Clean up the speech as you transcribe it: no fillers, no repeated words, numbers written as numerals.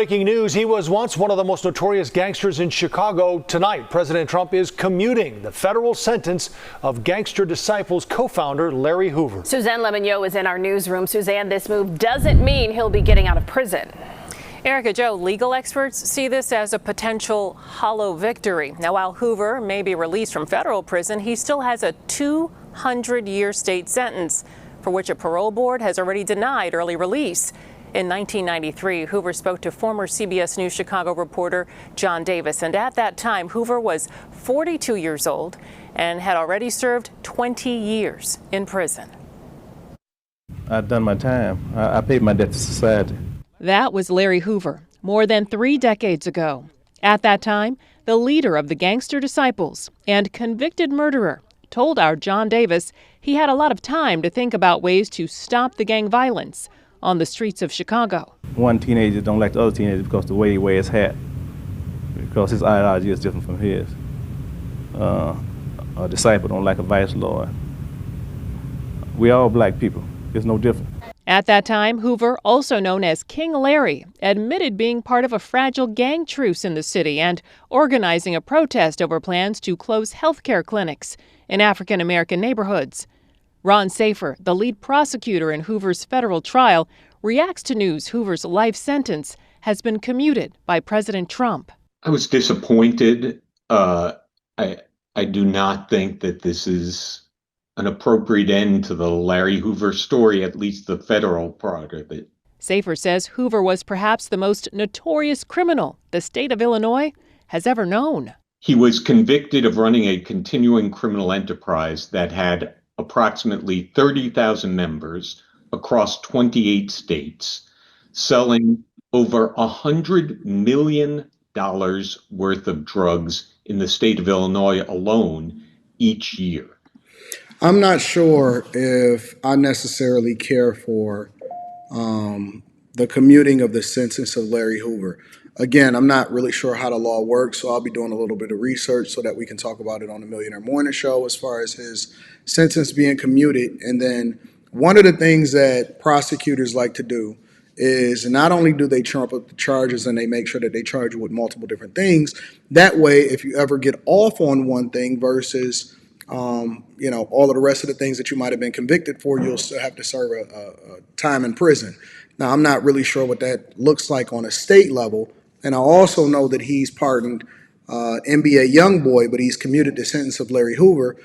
Breaking news, he was once one of the most notorious gangsters in Chicago. Tonight, President Trump is commuting the federal sentence of Gangster Disciples co-founder Larry Hoover. Suzanne Lemonnier is in our newsroom. Suzanne, this move doesn't mean he'll be getting out of prison. Erica, Joe, legal experts see this as a potential hollow victory. Now, while Hoover may be released from federal prison, he still has a 200-year state sentence for which a parole board has already denied early release. In 1993, Hoover spoke to former CBS News Chicago reporter John Davis, and at that time, Hoover was 42 years old and had already served 20 years in prison. I've done my time. I paid my debt to society. That was Larry Hoover, more than 3 decades ago. At that time, the leader of the Gangster Disciples and convicted murderer told our John Davis he had a lot of time to think about ways to stop the gang violence on the streets of Chicago. One teenager don't like the other teenager because the way he wears his hat, because his ideology is different from his. A disciple don't like a vice lord. We all black people. It's no different. At that time, Hoover, also known as King Larry, admitted being part of a fragile gang truce in the city and organizing a protest over plans to close health care clinics in African American neighborhoods. Ron Safer, the lead prosecutor in Hoover's federal trial, reacts to news Hoover's life sentence has been commuted by President Trump. I was disappointed. I do not think that this is an appropriate end to the Larry Hoover story, at least the federal part of it. Safer says Hoover was perhaps the most notorious criminal the state of Illinois has ever known. He was convicted of running a continuing criminal enterprise that had approximately 30,000 members across 28 states, selling over $100 million worth of drugs in the state of Illinois alone each year. I'm not sure if I necessarily care for the commuting of the sentence of Larry Hoover. Again, I'm not really sure how the law works, so I'll be doing a little bit of research so that we can talk about it on the Millionaire Morning Show as far as his sentence being commuted. And then one of the things that prosecutors like to do is not only do they trump up the charges and they make sure that they charge you with multiple different things. That way, if you ever get off on one thing versus all of the rest of the things that you might have been convicted for, you'll still have to serve a time in prison. Now, I'm not really sure what that looks like on a state level. And I also know that he's pardoned NBA Youngboy, but he's commuted the sentence of Larry Hoover.